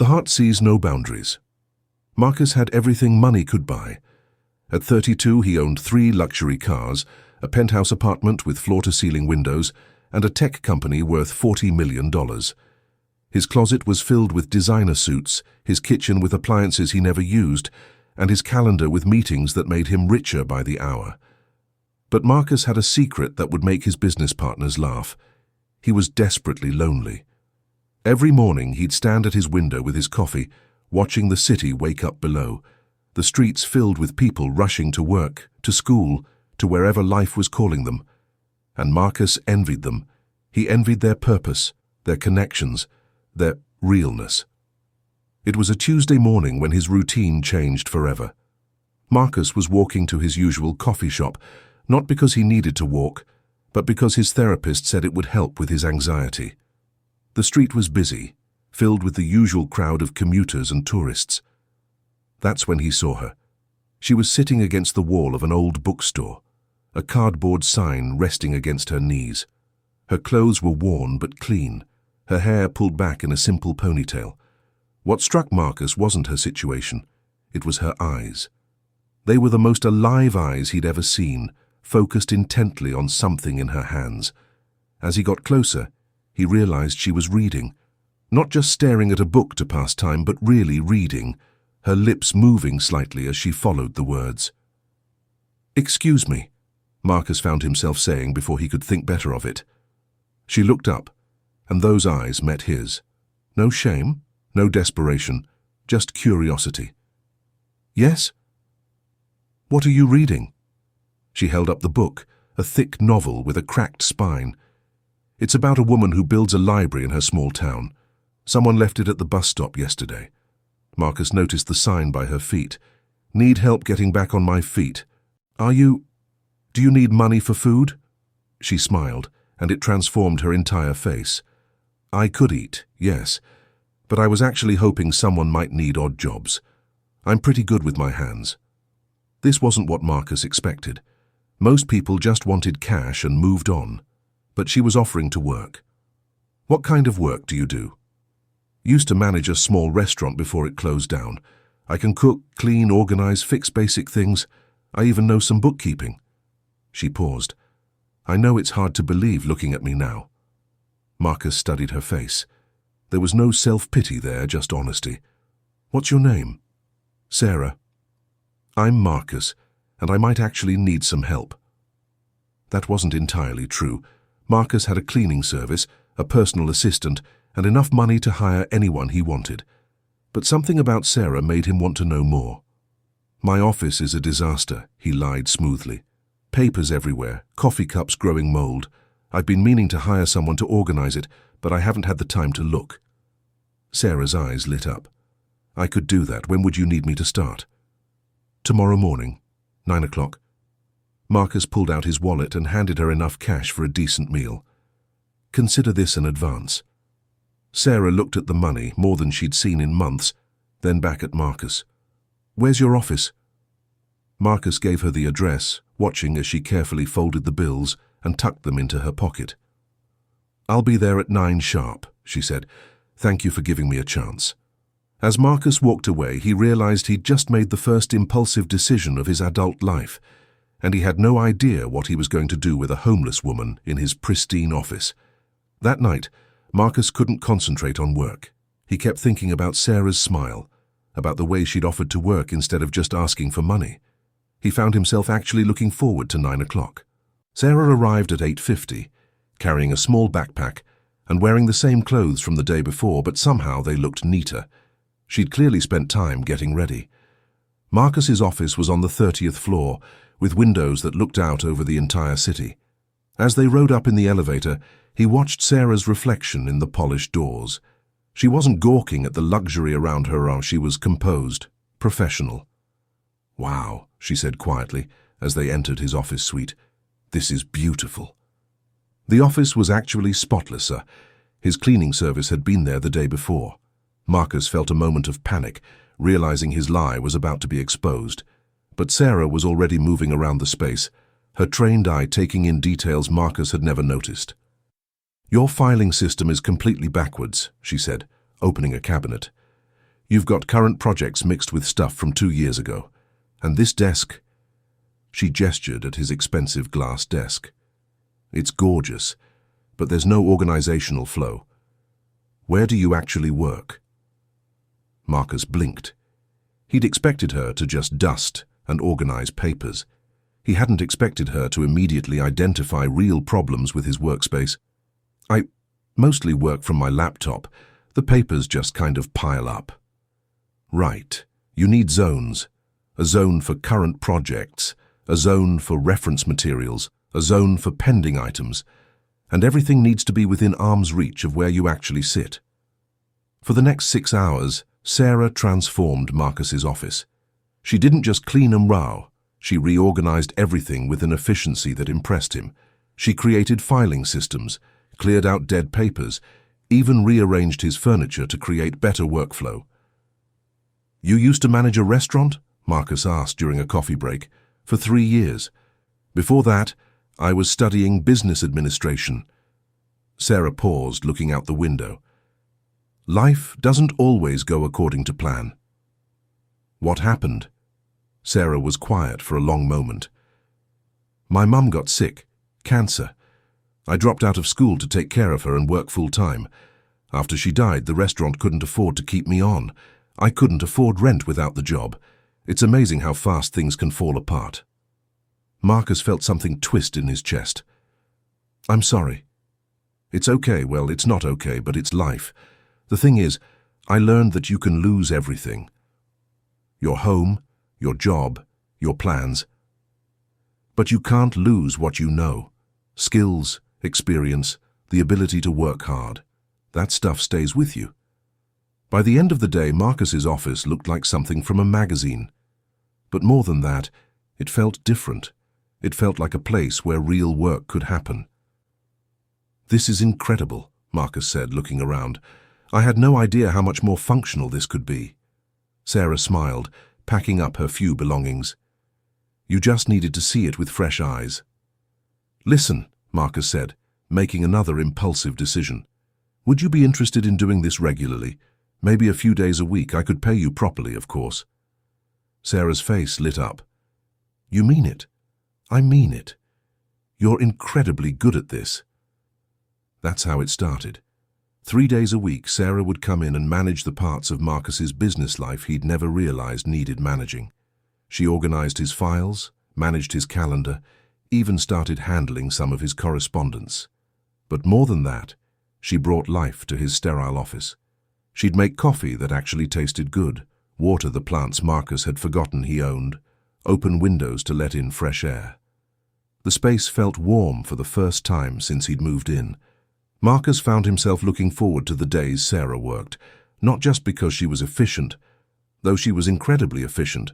The heart sees no boundaries. Marcus had everything money could buy. At 32, he owned 3 luxury cars, a penthouse apartment with floor-to-ceiling windows, and a tech company worth $40 million. His closet was filled with designer suits, his kitchen with appliances he never used, and his calendar with meetings that made him richer by the hour. But Marcus had a secret that would make his business partners laugh. He was desperately lonely. Every morning he'd stand at his window with his coffee, watching the city wake up below, the streets filled with people rushing to work, to school, to wherever life was calling them. And Marcus envied them. He envied their purpose, their connections, their realness. It was a Tuesday morning when his routine changed forever. Marcus was walking to his usual coffee shop, not because he needed to walk, but because his therapist said it would help with his anxiety. The street was busy, filled with the usual crowd of commuters and tourists. That's when he saw her. She was sitting against the wall of an old bookstore, a cardboard sign resting against her knees. Her clothes were worn but clean, her hair pulled back in a simple ponytail. What struck Marcus wasn't her situation, it was her eyes. They were the most alive eyes he'd ever seen, focused intently on something in her hands. As he got closer, he realized she was reading. Not just staring at a book to pass time, but really reading, her lips moving slightly as she followed the words. "Excuse me," Marcus found himself saying before he could think better of it. She looked up, and those eyes met his. No shame, no desperation, just curiosity. "Yes?" "What are you reading?" She held up the book, a thick novel with a cracked spine. It's about a woman who builds a library in her small town. Someone left it at the bus stop yesterday. Marcus noticed the sign by her feet. "Need help getting back on my feet. Do you need money for food?" She smiled, and it transformed her entire face. "I could eat, yes, but I was actually hoping someone might need odd jobs. I'm pretty good with my hands." This wasn't what Marcus expected. Most people just wanted cash and moved on. But she was offering to work. "What kind of work do you do?" "Used to manage a small restaurant before it closed down. I can cook, clean, organize, fix basic things. I even know some bookkeeping." She paused. "I know it's hard to believe looking at me now." Marcus studied her face. There was no self-pity there, just honesty. "What's your name?" "Sarah." "I'm Marcus, and I might actually need some help." That wasn't entirely true. Marcus had a cleaning service, a personal assistant, and enough money to hire anyone he wanted. But something about Sarah made him want to know more. "My office is a disaster," he lied smoothly. "Papers everywhere, coffee cups growing mold. I've been meaning to hire someone to organize it, but I haven't had the time to look." Sarah's eyes lit up. "I could do that. When would you need me to start?" "Tomorrow morning, 9 o'clock. Marcus pulled out his wallet and handed her enough cash for a decent meal. "Consider this an advance." Sarah looked at the money more than she'd seen in months, then back at Marcus. "Where's your office?" Marcus gave her the address, watching as she carefully folded the bills and tucked them into her pocket. "I'll be there at 9 sharp, she said. "Thank you for giving me a chance." As Marcus walked away, he realized he'd just made the first impulsive decision of his adult life, and he had no idea what he was going to do with a homeless woman in his pristine office. That night, Marcus couldn't concentrate on work. He kept thinking about Sarah's smile, about the way she'd offered to work instead of just asking for money. He found himself actually looking forward to 9 o'clock. Sarah arrived at 8:50, carrying a small backpack and wearing the same clothes from the day before, but somehow they looked neater. She'd clearly spent time getting ready. Marcus's office was on the 30th floor, with windows that looked out over the entire city. As they rode up in the elevator, he watched Sarah's reflection in the polished doors. She wasn't gawking at the luxury around her, she was composed, professional. "Wow," she said quietly as they entered his office suite. "This is beautiful." The office was actually spotless. His cleaning service had been there the day before. Marcus felt a moment of panic, realizing his lie was about to be exposed. But Sarah was already moving around the space, her trained eye taking in details Marcus had never noticed. "Your filing system is completely backwards," she said, opening a cabinet. You've got current projects mixed with stuff from 2 years ago. And this desk—" She gestured at his expensive glass desk. "It's gorgeous, but there's no organizational flow. Where do you actually work?" Marcus blinked. He'd expected her to just dust and organize papers. He hadn't expected her to immediately identify real problems with his workspace. "I mostly work from my laptop. The papers just kind of pile up." "Right. You need zones. A zone for current projects, a zone for reference materials, a zone for pending items, and everything needs to be within arm's reach of where you actually sit." For the next 6 hours, Sarah transformed Marcus's office. She didn't just clean and row. She reorganized everything with an efficiency that impressed him. She created filing systems, cleared out dead papers, even rearranged his furniture to create better workflow. "You used to manage a restaurant?" Marcus asked during a coffee break. "For 3 years. Before that, I was studying business administration." Sarah paused, looking out the window. "Life doesn't always go according to plan." "What happened?" Sarah was quiet for a long moment. "My mum got sick. Cancer. I dropped out of school to take care of her and work full-time. After she died, the restaurant couldn't afford to keep me on. I couldn't afford rent without the job. It's amazing how fast things can fall apart." Marcus felt something twist in his chest. "I'm sorry." "It's okay. Well, it's not okay, but it's life. The thing is, I learned that you can lose everything. Your home, your job, your plans. But you can't lose what you know. Skills, experience, the ability to work hard. That stuff stays with you." By the end of the day, Marcus's office looked like something from a magazine. But more than that, it felt different. It felt like a place where real work could happen. "This is incredible," Marcus said, looking around. "I had no idea how much more functional this could be." Sarah smiled, packing up her few belongings. "You just needed to see it with fresh eyes." "Listen," Marcus said, making another impulsive decision. "Would you be interested in doing this regularly? Maybe a few days a week. I could pay you properly, of course." Sarah's face lit up. "You mean it?" "I mean it. You're incredibly good at this." That's how it started. 3 days a week, Sarah would come in and manage the parts of Marcus's business life he'd never realized needed managing. She organized his files, managed his calendar, even started handling some of his correspondence. But more than that, she brought life to his sterile office. She'd make coffee that actually tasted good, water the plants Marcus had forgotten he owned, open windows to let in fresh air. The space felt warm for the first time since he'd moved in. Marcus found himself looking forward to the days Sarah worked, not just because she was efficient, though she was incredibly efficient,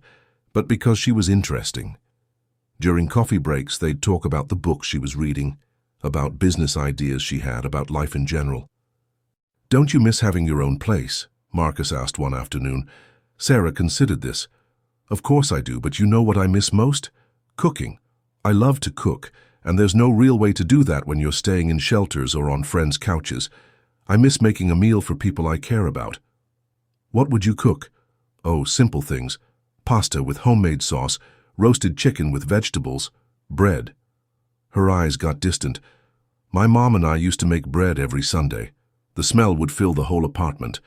but because she was interesting. During coffee breaks, they'd talk about the books she was reading, about business ideas she had, about life in general. "Don't you miss having your own place?" Marcus asked one afternoon. Sarah considered this. "Of course I do, but you know what I miss most? Cooking. I love to cook, and there's no real way to do that when you're staying in shelters or on friends' couches. I miss making a meal for people I care about." "What would you cook?" "Oh, simple things. Pasta with homemade sauce, roasted chicken with vegetables, bread." Her eyes got distant. "My mom and I used to make bread every Sunday. The smell would fill the whole apartment."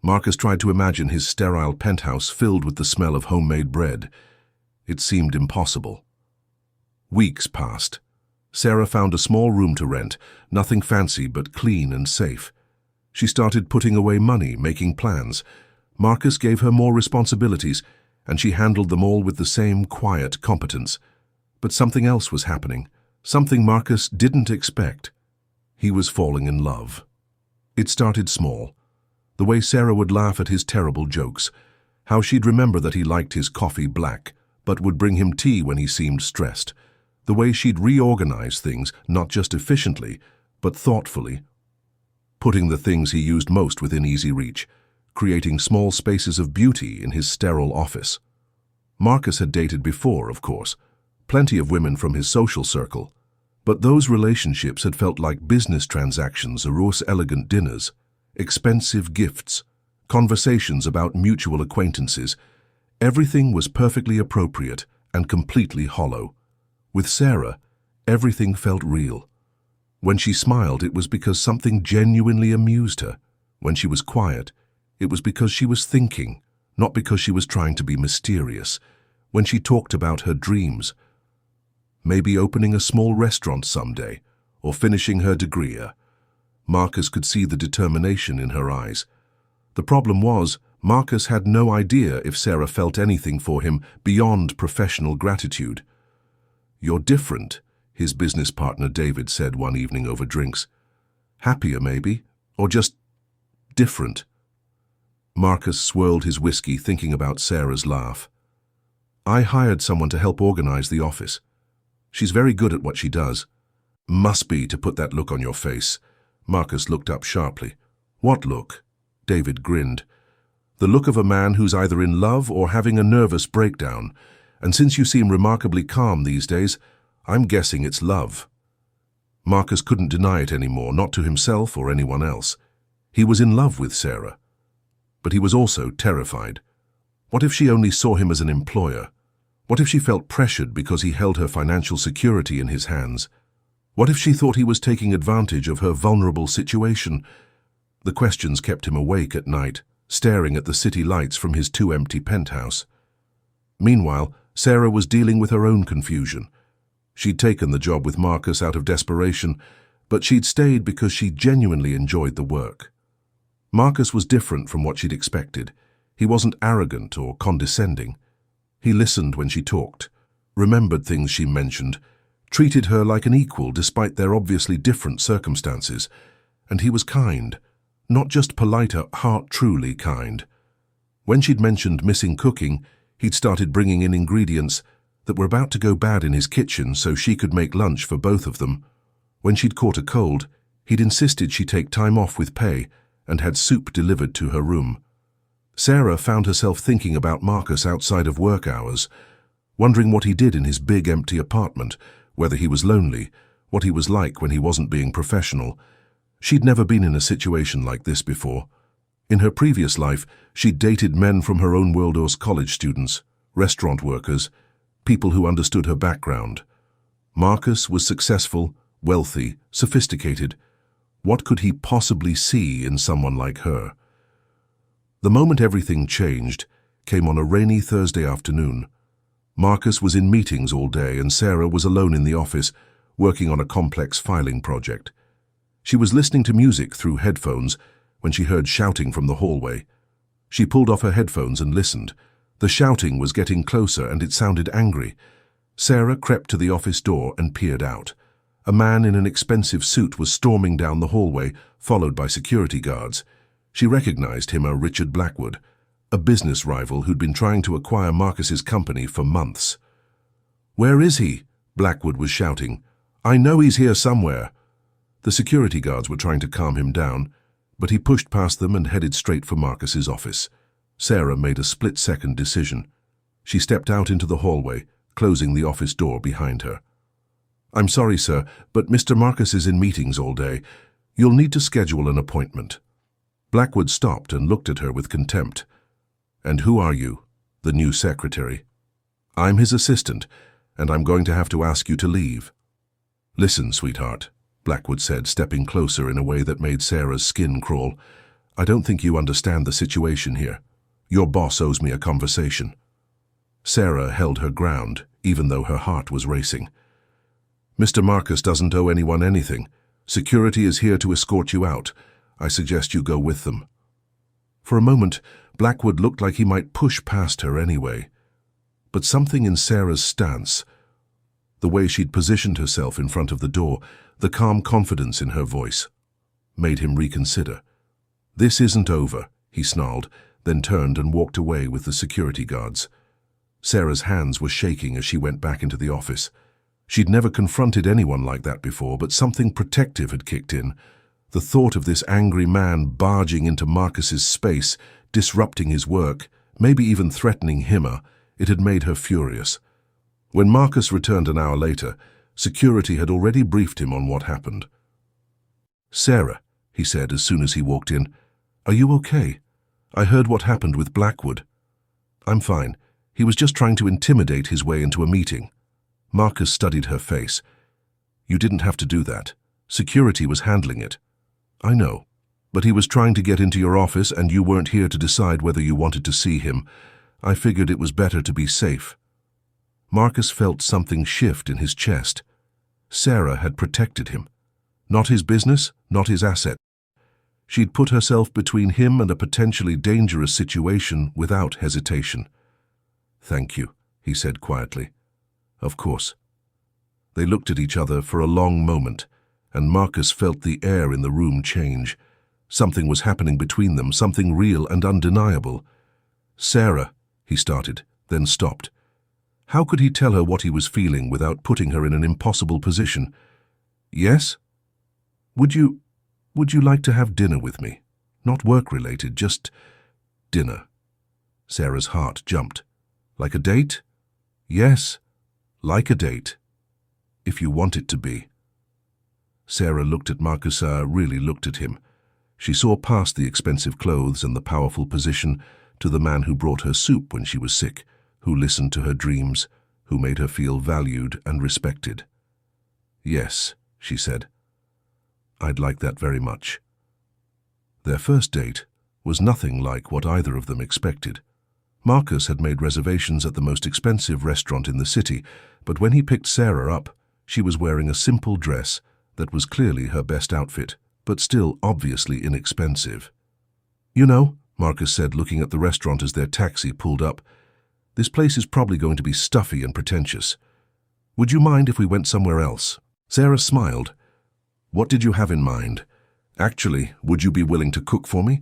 Marcus tried to imagine his sterile penthouse filled with the smell of homemade bread. It seemed impossible. Weeks passed. Sarah found a small room to rent, nothing fancy but clean and safe. She started putting away money, making plans. Marcus gave her more responsibilities, and she handled them all with the same quiet competence. But something else was happening, something Marcus didn't expect. He was falling in love. It started small. The way Sarah would laugh at his terrible jokes, how she'd remember that he liked his coffee black, but would bring him tea when he seemed stressed. The way she'd reorganize things, not just efficiently, but thoughtfully, putting the things he used most within easy reach, creating small spaces of beauty in his sterile office. Marcus had dated before, of course, plenty of women from his social circle, but those relationships had felt like business transactions or elegant dinners, expensive gifts, conversations about mutual acquaintances. Everything was perfectly appropriate and completely hollow. With Sarah, everything felt real. When she smiled, it was because something genuinely amused her. When she was quiet, it was because she was thinking, not because she was trying to be mysterious. When she talked about her dreams, maybe opening a small restaurant someday, or finishing her degree, Marcus could see the determination in her eyes. The problem was, Marcus had no idea if Sarah felt anything for him beyond professional gratitude. "You're different," his business partner David said one evening over drinks. "Happier, maybe, or just different." Marcus swirled his whiskey, thinking about Sarah's laugh. "I hired someone to help organize the office. She's very good at what she does." "Must be to put that look on your face." Marcus looked up sharply. "What look?" David grinned. "The look of a man who's either in love or having a nervous breakdown. And since you seem remarkably calm these days, I'm guessing it's love." Marcus couldn't deny it anymore, not to himself or anyone else. He was in love with Sarah. But he was also terrified. What if she only saw him as an employer? What if she felt pressured because he held her financial security in his hands? What if she thought he was taking advantage of her vulnerable situation? The questions kept him awake at night, staring at the city lights from his too-empty penthouse. Meanwhile, Sarah was dealing with her own confusion. She'd taken the job with Marcus out of desperation, but she'd stayed because she genuinely enjoyed the work. Marcus was different from what she'd expected. He wasn't arrogant or condescending. He listened when she talked, remembered things she mentioned, treated her like an equal despite their obviously different circumstances. And he was kind, not just polite, heart-truly kind. When she'd mentioned missing cooking, he'd started bringing in ingredients that were about to go bad in his kitchen so she could make lunch for both of them. When she'd caught a cold, he'd insisted she take time off with pay and had soup delivered to her room. Sarah found herself thinking about Marcus outside of work hours, wondering what he did in his big empty apartment, whether he was lonely, what he was like when he wasn't being professional. She'd never been in a situation like this before. In her previous life, she'd dated men from her own world, or college students, restaurant workers, people who understood her background. Marcus was successful, wealthy, sophisticated. What could he possibly see in someone like her? The moment everything changed came on a rainy Thursday afternoon. Marcus was in meetings all day and Sarah was alone in the office, working on a complex filing project. She was listening to music through headphones when she heard shouting from the hallway. She pulled off her headphones and listened. The shouting was getting closer and it sounded angry. Sarah crept to the office door and peered out. A man in an expensive suit was storming down the hallway, followed by security guards. She recognized him as Richard Blackwood, a business rival who'd been trying to acquire Marcus's company for months. "Where is he?" Blackwood was shouting. "I know he's here somewhere." The security guards were trying to calm him down, but he pushed past them and headed straight for Marcus's office. Sarah made a split-second decision. She stepped out into the hallway, closing the office door behind her. "I'm sorry, sir, but Mr. Marcus is in meetings all day. You'll need to schedule an appointment." Blackwood stopped and looked at her with contempt. "And who are you?" "The new secretary." "I'm his assistant, and I'm going to have to ask you to leave." "Listen, sweetheart," Blackwood said, stepping closer in a way that made Sarah's skin crawl. "I don't think you understand the situation here. Your boss owes me a conversation." Sarah held her ground, even though her heart was racing. "Mr. Marcus doesn't owe anyone anything. Security is here to escort you out. I suggest you go with them." For a moment, Blackwood looked like he might push past her anyway. But something in Sarah's stance, the way she'd positioned herself in front of the door, the calm confidence in her voice, made him reconsider. "This isn't over," he snarled, then turned and walked away with the security guards. Sarah's hands were shaking as she went back into the office. She'd never confronted anyone like that before, but something protective had kicked in. The thought of this angry man barging into Marcus's space, disrupting his work, maybe even threatening him, it had made her furious. When Marcus returned an hour later, security had already briefed him on what happened. "Sarah," he said as soon as he walked in, "are you okay? I heard what happened with Blackwood. I'm fine. He was just trying to intimidate his way into a meeting. Marcus studied her face. You didn't have to do that. Security was handling it. I know. But he was trying to get into your office and you weren't here to decide whether you wanted to see him. I figured it was better to be safe. Marcus felt something shift in his chest. Sarah had protected him. Not his business, not his asset. She'd put herself between him and a potentially dangerous situation without hesitation. Thank you, he said quietly. Of course. They looked at each other for a long moment, and Marcus felt the air in the room change. Something was happening between them, something real and undeniable. Sarah, he started, then stopped. How could he tell her what he was feeling without putting her in an impossible position? Yes? Would you like to have dinner with me? Not work-related, just dinner. Sarah's heart jumped. Like a date? Yes, like a date. If you want it to be. Sarah looked at Marcus, really looked at him. She saw past the expensive clothes and the powerful position to the man who brought her soup when she was sick, who listened to her dreams, who made her feel valued and respected. Yes, she said. I'd like that very much. Their first date was nothing like what either of them expected. Marcus had made reservations at the most expensive restaurant in the city, but when he picked Sarah up, she was wearing a simple dress that was clearly her best outfit, but still obviously inexpensive. You know, Marcus said, looking at the restaurant as their taxi pulled up, this place is probably going to be stuffy and pretentious. Would you mind if we went somewhere else? Sarah smiled. What did you have in mind? Actually, would you be willing to cook for me?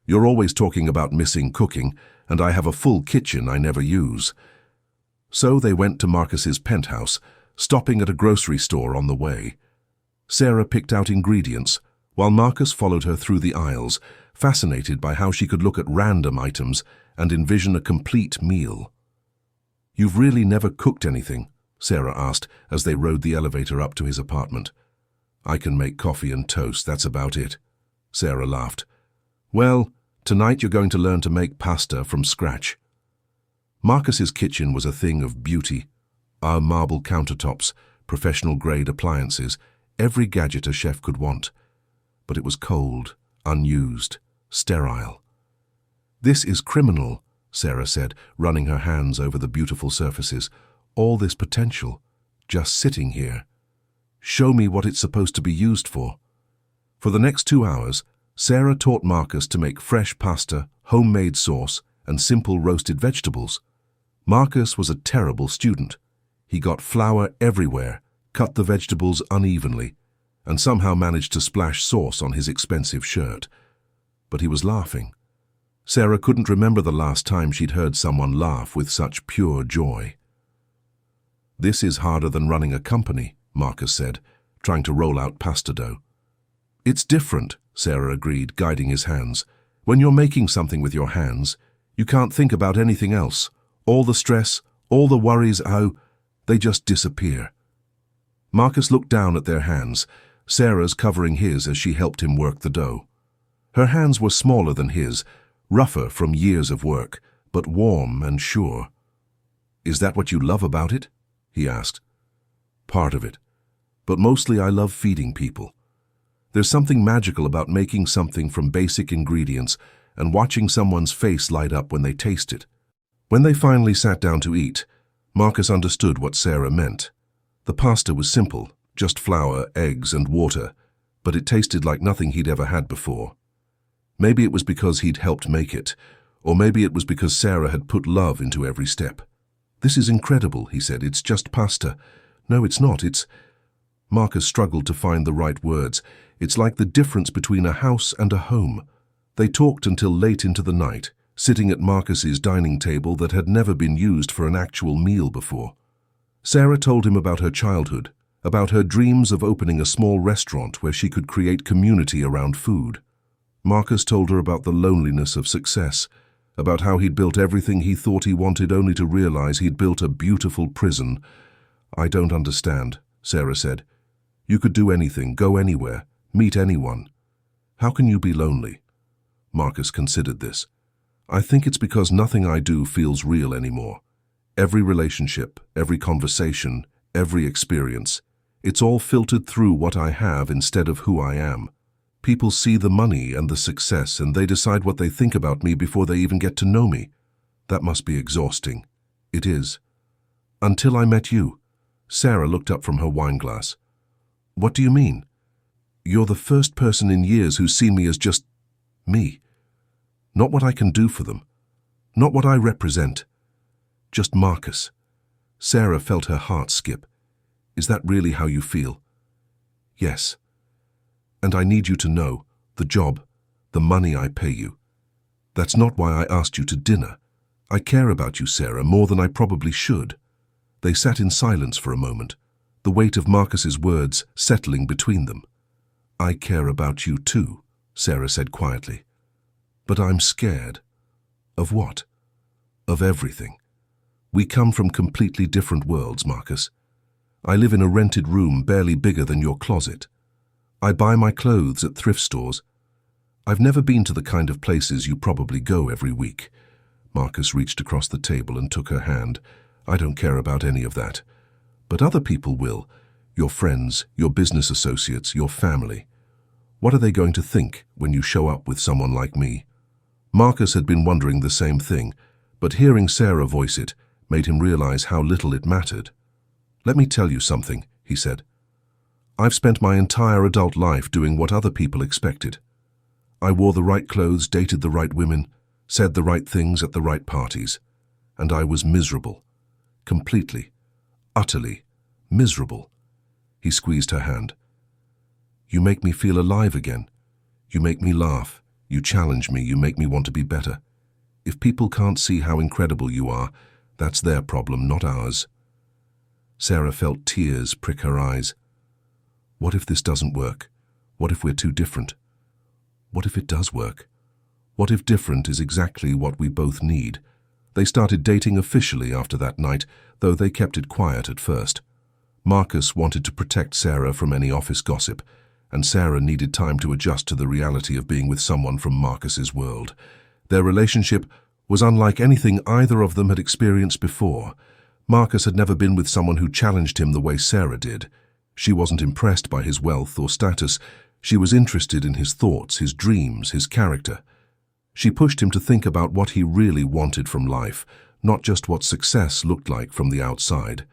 You're always talking about missing cooking, and I have a full kitchen I never use. So they went to Marcus's penthouse, stopping at a grocery store on the way. Sarah picked out ingredients, while Marcus followed her through the aisles, fascinated by how she could look at random items and envision a complete meal. You've really never cooked anything? Sarah asked as they rode the elevator up to his apartment. I can make coffee and toast, that's about it. Sarah laughed. Well, tonight you're going to learn to make pasta from scratch. Marcus's kitchen was a thing of beauty. Our marble countertops, professional-grade appliances, every gadget a chef could want. But it was cold, unused, sterile. This is criminal, Sarah said, running her hands over the beautiful surfaces. All this potential, just sitting here. Show me what it's supposed to be used for. For the next 2 hours, Sarah taught Marcus to make fresh pasta, homemade sauce, and simple roasted vegetables. Marcus was a terrible student. He got flour everywhere, cut the vegetables unevenly, and somehow managed to splash sauce on his expensive shirt. But he was laughing. Sarah couldn't remember the last time she'd heard someone laugh with such pure joy. This is harder than running a company, Marcus said, trying to roll out pasta dough. It's different, Sarah agreed, guiding his hands. When you're making something with your hands, you can't think about anything else. All the stress, all the worries, they just disappear. Marcus looked down at their hands, Sarah's covering his as she helped him work the dough. Her hands were smaller than his, rougher from years of work, but warm and sure. Is that what you love about it? He asked. Part of it. But mostly I love feeding people. There's something magical about making something from basic ingredients and watching someone's face light up when they taste it. When they finally sat down to eat, Marcus understood what Sarah meant. The pasta was simple, just flour, eggs, and water, but it tasted like nothing he'd ever had before. Maybe it was because he'd helped make it, or maybe it was because Sarah had put love into every step. This is incredible, he said. It's just pasta. No, it's not. Marcus struggled to find the right words. It's like the difference between a house and a home. They talked until late into the night, sitting at Marcus's dining table that had never been used for an actual meal before. Sarah told him about her childhood, about her dreams of opening a small restaurant where she could create community around food. Marcus told her about the loneliness of success, about how he'd built everything he thought he wanted only to realize he'd built a beautiful prison. I don't understand, Sarah said. You could do anything, go anywhere, meet anyone. How can you be lonely? Marcus considered this. I think it's because nothing I do feels real anymore. Every relationship, every conversation, every experience, it's all filtered through what I have instead of who I am. People see the money and the success and they decide what they think about me before they even get to know me. That must be exhausting. It is. Until I met you. Sarah looked up from her wine glass. What do you mean? You're the first person in years who's seen me as just me. Not what I can do for them. Not what I represent. Just Marcus. Sarah felt her heart skip. Is that really how you feel? Yes. And I need you to know, the job, the money I pay you. That's not why I asked you to dinner. I care about you, Sarah, more than I probably should. They sat in silence for a moment, the weight of Marcus's words settling between them. I care about you too, Sarah said quietly. But I'm scared. Of what? Of everything. We come from completely different worlds, Marcus. I live in a rented room barely bigger than your closet. I buy my clothes at thrift stores. I've never been to the kind of places you probably go every week. Marcus reached across the table and took her hand. I don't care about any of that. But other people will. Your friends, your business associates, your family. What are they going to think when you show up with someone like me? Marcus had been wondering the same thing, but hearing Sarah voice it made him realize how little it mattered. Let me tell you something, he said. I've spent my entire adult life doing what other people expected. I wore the right clothes, dated the right women, said the right things at the right parties, and I was miserable. Completely, utterly miserable. He squeezed her hand. You make me feel alive again. You make me laugh. You challenge me. You make me want to be better. If people can't see how incredible you are, that's their problem, not ours. Sarah felt tears prick her eyes. What if this doesn't work? What if we're too different? What if it does work? What if different is exactly what we both need? They started dating officially after that night, though they kept it quiet at first. Marcus wanted to protect Sarah from any office gossip, and Sarah needed time to adjust to the reality of being with someone from Marcus's world. Their relationship was unlike anything either of them had experienced before. Marcus had never been with someone who challenged him the way Sarah did. She wasn't impressed by his wealth or status. She was interested in his thoughts, his dreams, his character. She pushed him to think about what he really wanted from life, not just what success looked like from the outside.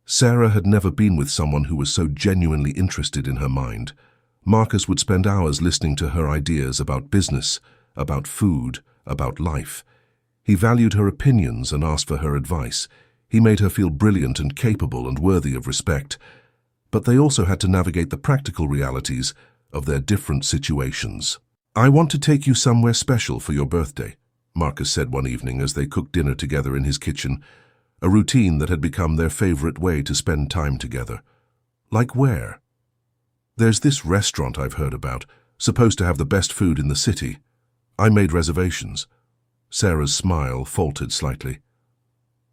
Sarah had never been with someone who was so genuinely interested in her mind. Marcus would spend hours listening to her ideas about business, about food, about life. He valued her opinions and asked for her advice. He made her feel brilliant and capable and worthy of respect. But they also had to navigate the practical realities of their different situations. I want to take you somewhere special for your birthday, Marcus said one evening as they cooked dinner together in his kitchen, a routine that had become their favorite way to spend time together. Like where? There's this restaurant I've heard about, supposed to have the best food in the city. I made reservations. Sarah's smile faltered slightly.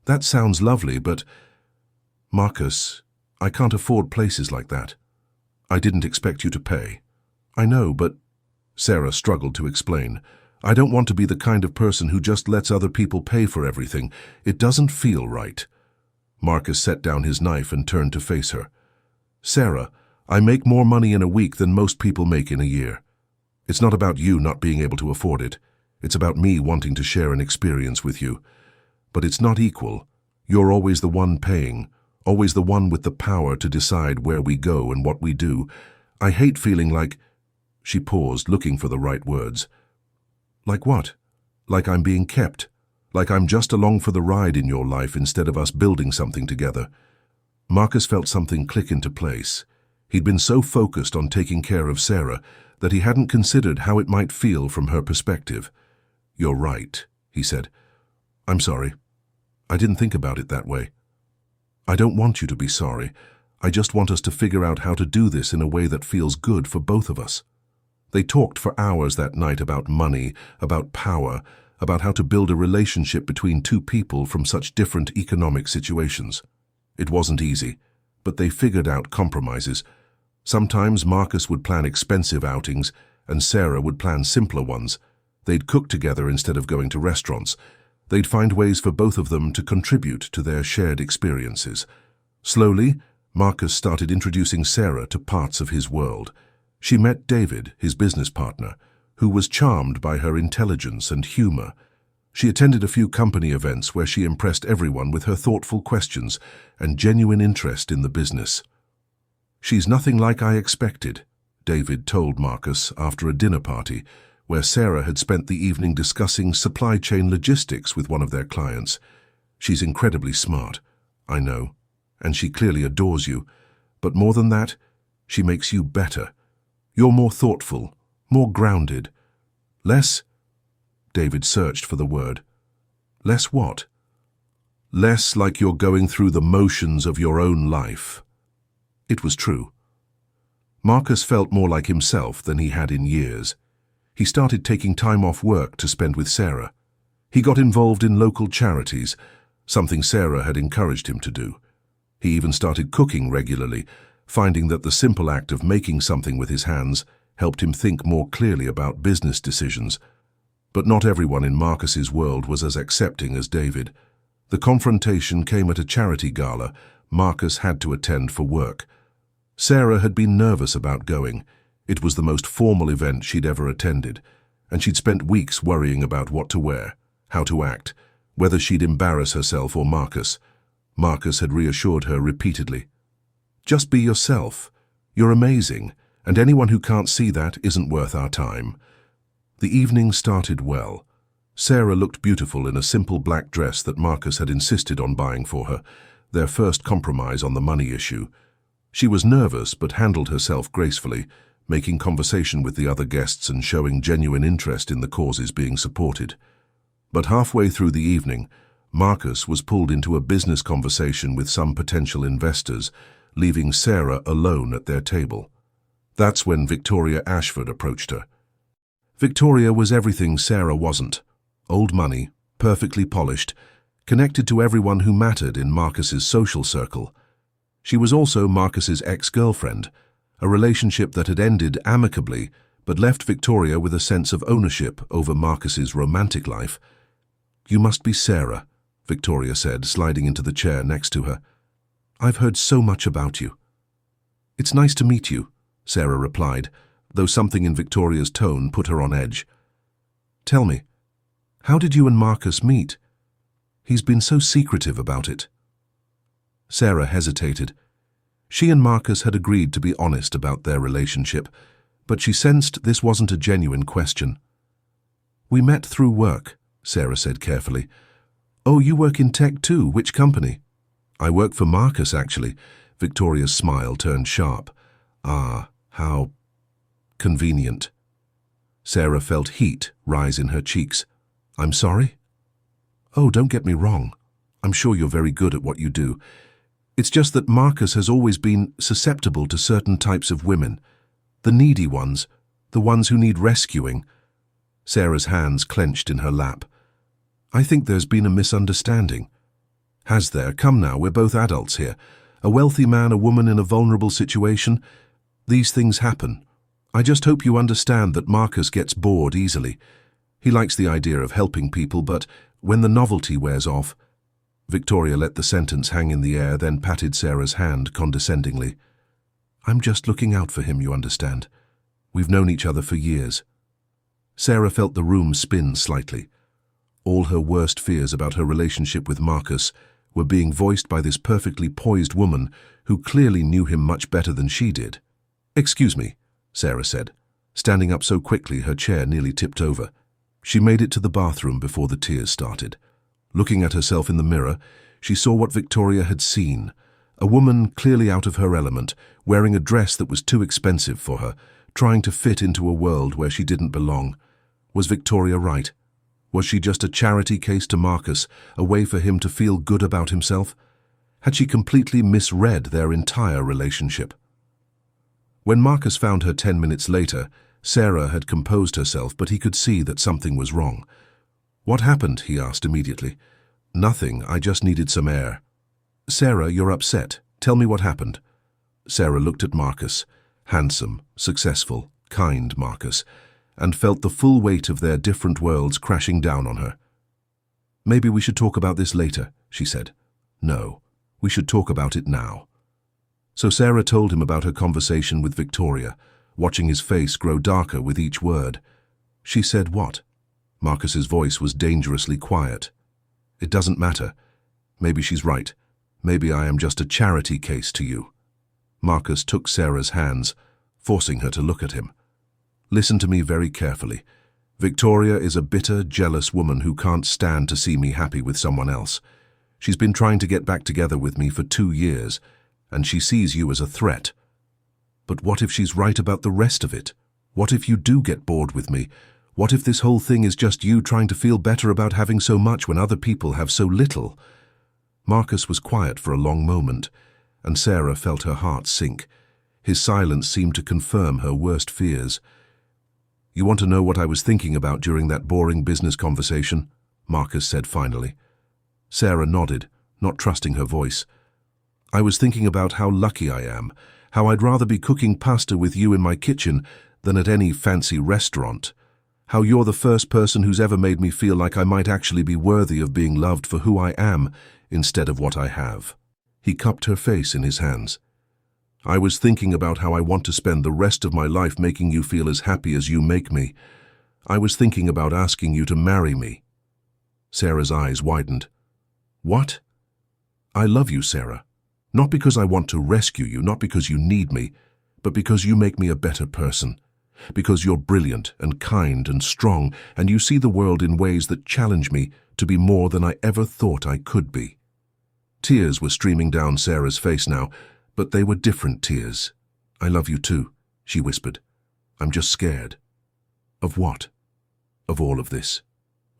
That sounds lovely, but... Marcus, I can't afford places like that. I didn't expect you to pay. I know, but... Sarah struggled to explain. I don't want to be the kind of person who just lets other people pay for everything. It doesn't feel right. Marcus set down his knife and turned to face her. Sarah, I make more money in a week than most people make in a year. It's not about you not being able to afford it. It's about me wanting to share an experience with you. But it's not equal. You're always the one paying, always the one with the power to decide where we go and what we do. I hate feeling like... She paused, looking for the right words. Like what? Like I'm being kept. Like I'm just along for the ride in your life instead of us building something together. Marcus felt something click into place. He'd been so focused on taking care of Sarah that he hadn't considered how it might feel from her perspective. You're right, he said. I'm sorry. I didn't think about it that way. I don't want you to be sorry. I just want us to figure out how to do this in a way that feels good for both of us. They talked for hours that night about money, about power, about how to build a relationship between two people from such different economic situations. It wasn't easy, but they figured out compromises. Sometimes Marcus would plan expensive outings, and Sarah would plan simpler ones. They'd cook together instead of going to restaurants. They'd find ways for both of them to contribute to their shared experiences. Slowly, Marcus started introducing Sarah to parts of his world. She met David, his business partner, who was charmed by her intelligence and humor. She attended a few company events where she impressed everyone with her thoughtful questions and genuine interest in the business. "She's nothing like I expected," David told Marcus after a dinner party where Sarah had spent the evening discussing supply chain logistics with one of their clients. "She's incredibly smart, I know, and she clearly adores you. But more than that, she makes you better. You're more thoughtful, more grounded. Less—" David searched for the word. "Less what?" "Less like you're going through the motions of your own life." It was true. Marcus felt more like himself than he had in years. He started taking time off work to spend with Sarah. He got involved in local charities, something Sarah had encouraged him to do. He even started cooking regularly, finding that the simple act of making something with his hands helped him think more clearly about business decisions. But not everyone in Marcus's world was as accepting as David. The confrontation came at a charity gala Marcus had to attend for work. Sarah had been nervous about going. It was the most formal event she'd ever attended, and she'd spent weeks worrying about what to wear, how to act, whether she'd embarrass herself or Marcus. Marcus had reassured her repeatedly. "Just be yourself. You're amazing, and anyone who can't see that isn't worth our time." The evening started well. Sarah looked beautiful in a simple black dress that Marcus had insisted on buying for her, their first compromise on the money issue. She was nervous but handled herself gracefully, making conversation with the other guests and showing genuine interest in the causes being supported. But halfway through the evening, Marcus was pulled into a business conversation with some potential investors, leaving Sarah alone at their table. That's when Victoria Ashford approached her. Victoria was everything Sarah wasn't. Old money, perfectly polished, connected to everyone who mattered in Marcus's social circle. She was also Marcus's ex-girlfriend, a relationship that had ended amicably but left Victoria with a sense of ownership over Marcus's romantic life. "You must be Sarah," Victoria said, sliding into the chair next to her. "I've heard so much about you." "It's nice to meet you," Sarah replied, though something in Victoria's tone put her on edge. "Tell me, how did you and Marcus meet? He's been so secretive about it." Sarah hesitated. She and Marcus had agreed to be honest about their relationship, but she sensed this wasn't a genuine question. "We met through work," Sarah said carefully. "Oh, you work in tech too? Which company?" "I work for Marcus, actually." Victoria's smile turned sharp. "Ah, how convenient." Sarah felt heat rise in her cheeks. "I'm sorry?" "Oh, don't get me wrong. I'm sure you're very good at what you do. It's just that Marcus has always been susceptible to certain types of women. The needy ones, the ones who need rescuing." Sarah's hands clenched in her lap. "I think there's been a misunderstanding." "Has there? Come now, we're both adults here. A wealthy man, a woman in a vulnerable situation. These things happen. I just hope you understand that Marcus gets bored easily. He likes the idea of helping people, but when the novelty wears off—" Victoria let the sentence hang in the air, then patted Sarah's hand condescendingly. "I'm just looking out for him, you understand. We've known each other for years." Sarah felt the room spin slightly. All her worst fears about her relationship with Marcus were being voiced by this perfectly poised woman who clearly knew him much better than she did. "Excuse me," Sarah said, standing up so quickly her chair nearly tipped over. She made it to the bathroom before the tears started. Looking at herself in the mirror, she saw what Victoria had seen, a woman clearly out of her element, wearing a dress that was too expensive for her, trying to fit into a world where she didn't belong. Was Victoria right? Was she just a charity case to Marcus, a way for him to feel good about himself? Had she completely misread their entire relationship? When Marcus found her 10 minutes later, Sarah had composed herself, but he could see that something was wrong. "What happened?" he asked immediately. "Nothing, I just needed some air." "Sarah, you're upset. Tell me what happened." Sarah looked at Marcus. Handsome, successful, kind Marcus. and felt the full weight of their different worlds crashing down on her. "Maybe we should talk about this later," she said. "No, we should talk about it now." So Sarah told him about her conversation with Victoria, watching his face grow darker with each word. She said what? Marcus's voice was dangerously quiet. "It doesn't matter. Maybe she's right. Maybe I am just a charity case to you." Marcus took Sarah's hands, forcing her to look at him. "Listen to me very carefully. Victoria is a bitter, jealous woman who can't stand to see me happy with someone else. She's been trying to get back together with me for 2 years, and she sees you as a threat. But what if she's right about the rest of it? What if you do get bored with me? What if this whole thing is just you trying to feel better about having so much when other people have so little?" Marcus was quiet for a long moment, and Sarah felt her heart sink. His silence seemed to confirm her worst fears. "You want to know what I was thinking about during that boring business conversation?" Marcus said finally. Sarah nodded, not trusting her voice. "I was thinking about how lucky I am, how I'd rather be cooking pasta with you in my kitchen than at any fancy restaurant. How you're the first person who's ever made me feel like I might actually be worthy of being loved for who I am instead of what I have." He cupped her face in his hands. "I was thinking about how I want to spend the rest of my life making you feel as happy as you make me. I was thinking about asking you to marry me." Sarah's eyes widened. "What?" "I love you, Sarah. Not because I want to rescue you, not because you need me, but because you make me a better person. Because you're brilliant and kind and strong, and you see the world in ways that challenge me to be more than I ever thought I could be." Tears were streaming down Sarah's face now, but they were different tears. "I love you too," she whispered. "I'm just scared." "Of what?" "Of all of this.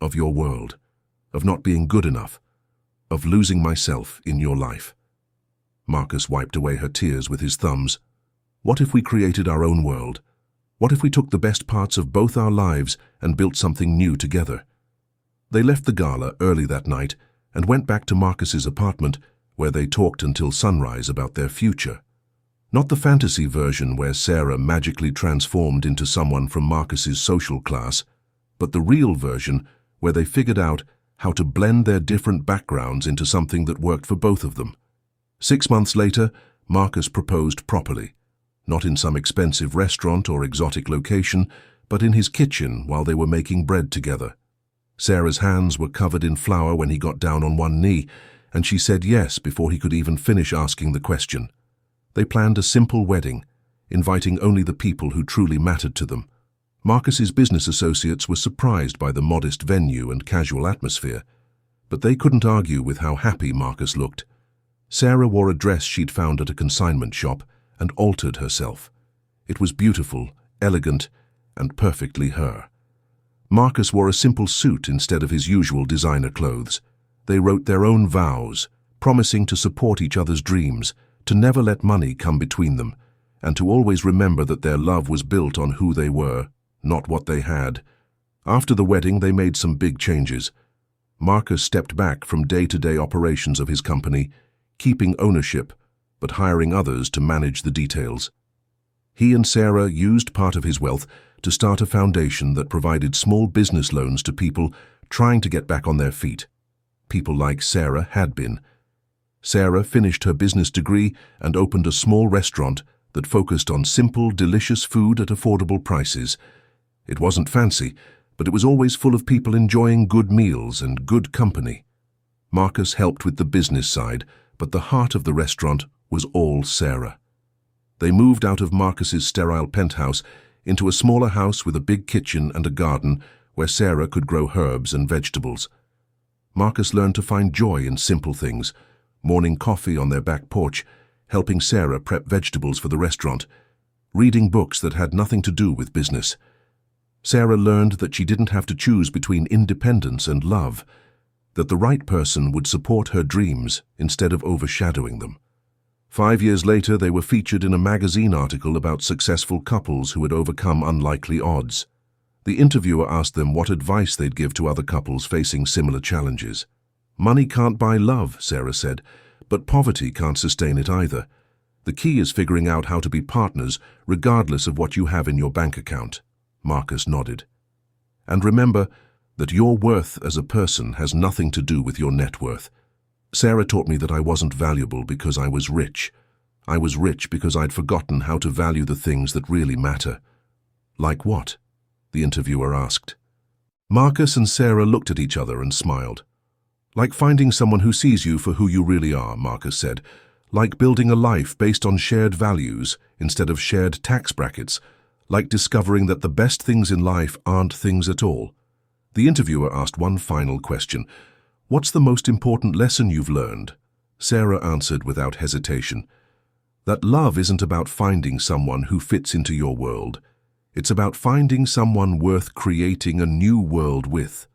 Of your world. Of not being good enough. Of losing myself in your life." Marcus wiped away her tears with his thumbs. "What if we created our own world? What if we took the best parts of both our lives and built something new together?" They left the gala early that night and went back to Marcus's apartment, where they talked until sunrise about their future. Not the fantasy version where Sarah magically transformed into someone from Marcus's social class, but the real version where they figured out how to blend their different backgrounds into something that worked for both of them. 6 months later, Marcus proposed properly, not in some expensive restaurant or exotic location, but in his kitchen while they were making bread together. Sarah's hands were covered in flour when he got down on one knee, and she said yes before he could even finish asking the question. They planned a simple wedding, inviting only the people who truly mattered to them. Marcus's business associates were surprised by the modest venue and casual atmosphere, but they couldn't argue with how happy Marcus looked. Sarah wore a dress she'd found at a consignment shop and altered herself. It was beautiful, elegant, and perfectly her. Marcus wore a simple suit instead of his usual designer clothes. They wrote their own vows, promising to support each other's dreams, to never let money come between them, and to always remember that their love was built on who they were, not what they had. After the wedding, they made some big changes. Marcus stepped back from day-to-day operations of his company, keeping ownership, but hiring others to manage the details. He and Sarah used part of his wealth to start a foundation that provided small business loans to people trying to get back on their feet. People like Sarah had been. Sarah finished her business degree and opened a small restaurant that focused on simple, delicious food at affordable prices. It wasn't fancy, but it was always full of people enjoying good meals and good company. Marcus helped with the business side, but the heart of the restaurant was all Sarah. They moved out of Marcus's sterile penthouse into a smaller house with a big kitchen and a garden where Sarah could grow herbs and vegetables. Marcus learned to find joy in simple things, morning coffee on their back porch, helping Sarah prep vegetables for the restaurant, reading books that had nothing to do with business. Sarah learned that she didn't have to choose between independence and love, that the right person would support her dreams instead of overshadowing them. 5 years later, they were featured in a magazine article about successful couples who had overcome unlikely odds. The interviewer asked them what advice they'd give to other couples facing similar challenges. "Money can't buy love," Sarah said, "but poverty can't sustain it either. The key is figuring out how to be partners regardless of what you have in your bank account." Marcus nodded. And remember that your worth as a person has nothing to do with your net worth. Sarah taught me that I wasn't valuable because I was rich. I was rich because I'd forgotten how to value the things that really matter. Like what? The interviewer asked. Marcus and Sarah looked at each other and smiled. Like finding someone who sees you for who you really are, Marcus said. Like building a life based on shared values instead of shared tax brackets. Like discovering that the best things in life aren't things at all. The interviewer asked one final question. What's the most important lesson you've learned? Sarah answered without hesitation. That love isn't about finding someone who fits into your world. It's about finding someone worth creating a new world with.